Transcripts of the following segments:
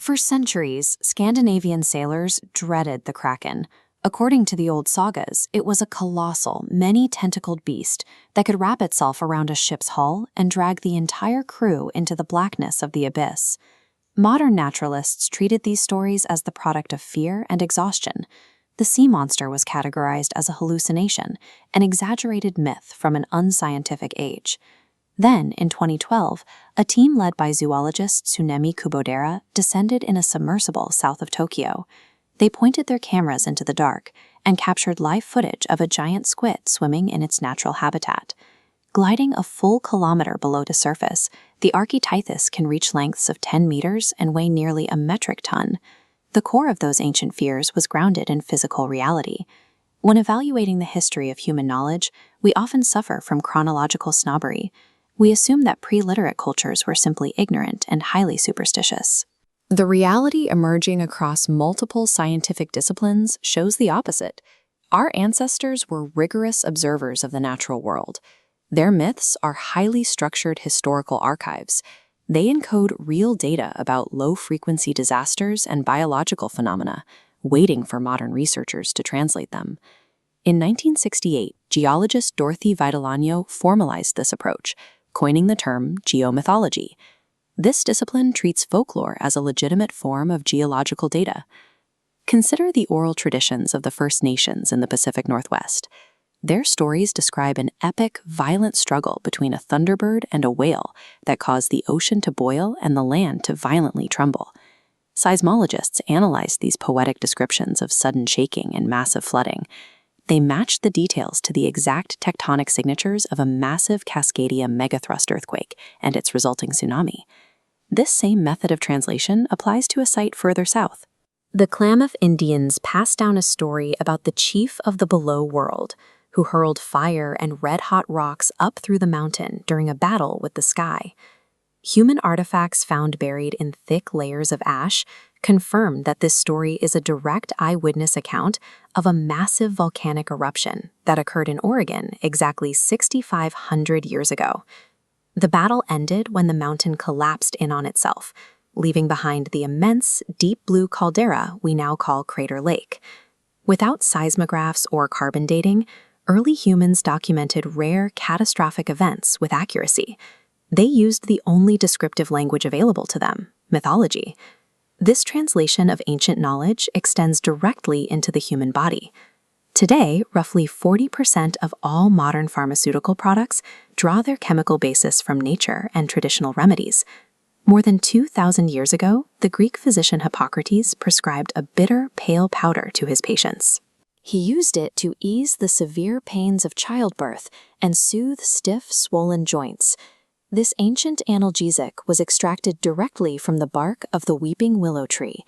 For centuries, Scandinavian sailors dreaded the Kraken. According to the old sagas, it was a colossal, many-tentacled beast that could wrap itself around a ship's hull and drag the entire crew into the blackness of the abyss. Modern naturalists treated these stories as the product of fear and exhaustion. The sea monster was categorized as a hallucination, an exaggerated myth from an unscientific age. Then, in 2012, a team led by zoologist Tsunemi Kubodera descended in a submersible south of Tokyo. They pointed their cameras into the dark and captured live footage of a giant squid swimming in its natural habitat. Gliding a full kilometer below the surface, the Architeuthis can reach lengths of 10 meters and weigh nearly a metric ton. The core of those ancient fears was grounded in physical reality. When evaluating the history of human knowledge, we often suffer from chronological snobbery. We assume that pre-literate cultures were simply ignorant and highly superstitious. The reality emerging across multiple scientific disciplines shows the opposite. Our ancestors were rigorous observers of the natural world. Their myths are highly structured historical archives. They encode real data about low-frequency disasters and biological phenomena, waiting for modern researchers to translate them. In 1968, geologist Dorothy Vitellano formalized this approach, coining the term geomythology. This discipline treats folklore as a legitimate form of geological data. Consider the oral traditions of the First Nations in the Pacific Northwest. Their stories describe an epic, violent struggle between a thunderbird and a whale that caused the ocean to boil and the land to violently tremble. Seismologists analyzed these poetic descriptions of sudden shaking and massive flooding. They matched the details to the exact tectonic signatures of a massive Cascadia megathrust earthquake and its resulting tsunami. This same method of translation applies to a site further south. The Klamath Indians passed down a story about the chief of the below world, who hurled fire and red-hot rocks up through the mountain during a battle with the sky. Human artifacts found buried in thick layers of ash confirm that this story is a direct eyewitness account of a massive volcanic eruption that occurred in Oregon exactly 6,500 years ago. The battle ended when the mountain collapsed in on itself, leaving behind the immense, deep blue caldera we now call Crater Lake. Without seismographs or carbon dating, early humans documented rare, catastrophic events with accuracy. They used the only descriptive language available to them, mythology. This translation of ancient knowledge extends directly into the human body. Today, roughly 40% of all modern pharmaceutical products draw their chemical basis from nature and traditional remedies. More than 2,000 years ago, the Greek physician Hippocrates prescribed a bitter, pale powder to his patients. He used it to ease the severe pains of childbirth and soothe stiff, swollen joints. This ancient analgesic was extracted directly from the bark of the weeping willow tree.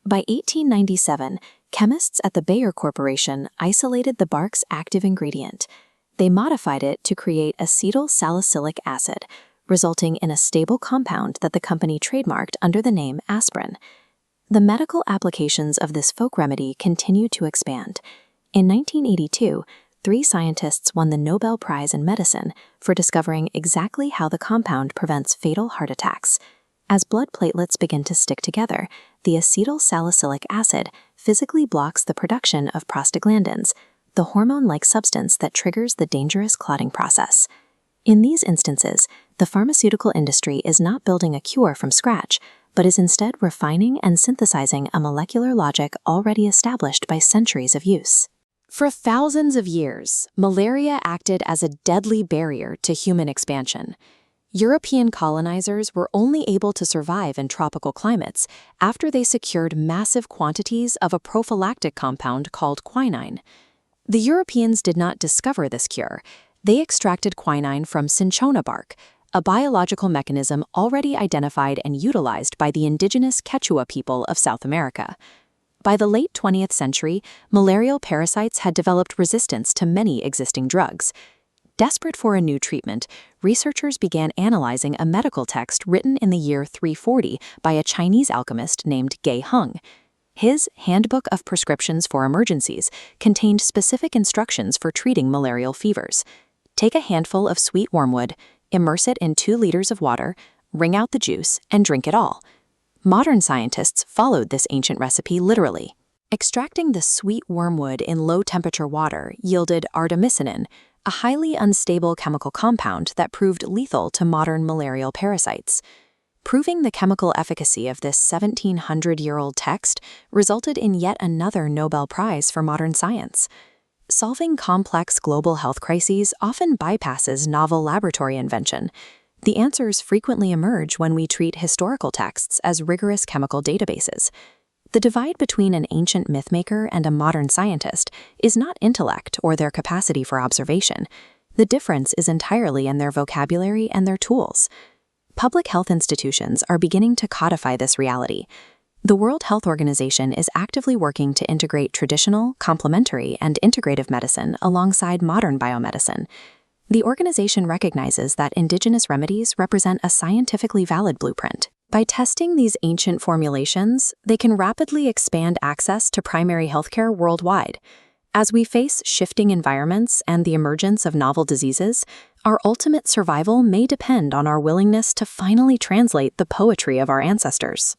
By 1897, chemists at the Bayer Corporation isolated the bark's active ingredient. They modified it to create acetyl salicylic acid, resulting in a stable compound that the company trademarked under the name aspirin. The medical applications of this folk remedy continue to expand. In 1982, 3 scientists won the Nobel Prize in Medicine for discovering exactly how the compound prevents fatal heart attacks. As blood platelets begin to stick together, the acetyl salicylic acid physically blocks the production of prostaglandins, the hormone-like substance that triggers the dangerous clotting process. In these instances, the pharmaceutical industry is not building a cure from scratch, but is instead refining and synthesizing a molecular logic already established by centuries of use. For thousands of years, malaria acted as a deadly barrier to human expansion. European colonizers were only able to survive in tropical climates after they secured massive quantities of a prophylactic compound called quinine. The Europeans did not discover this cure. They extracted quinine from cinchona bark, a biological mechanism already identified and utilized by the indigenous Quechua people of South America. By the late 20th century, malarial parasites had developed resistance to many existing drugs. Desperate for a new treatment, researchers began analyzing a medical text written in the year 340 by a Chinese alchemist named Ge Heng. His Handbook of Prescriptions for Emergencies contained specific instructions for treating malarial fevers. Take a handful of sweet wormwood, immerse it in 2 liters of water, wring out the juice, and drink it all. Modern scientists followed this ancient recipe literally. Extracting the sweet wormwood in low-temperature water yielded artemisinin, a highly unstable chemical compound that proved lethal to modern malarial parasites. Proving the chemical efficacy of this 1,700-year-old text resulted in yet another Nobel Prize for modern science. Solving complex global health crises often bypasses novel laboratory invention. The answers frequently emerge when we treat historical texts as rigorous chemical databases. The divide between an ancient mythmaker and a modern scientist is not intellect or their capacity for observation. The difference is entirely in their vocabulary and their tools. Public health institutions are beginning to codify this reality. The World Health Organization is actively working to integrate traditional, complementary, and integrative medicine alongside modern biomedicine. The organization recognizes that indigenous remedies represent a scientifically valid blueprint. By testing these ancient formulations, they can rapidly expand access to primary healthcare worldwide. As we face shifting environments and the emergence of novel diseases, our ultimate survival may depend on our willingness to finally translate the poetry of our ancestors.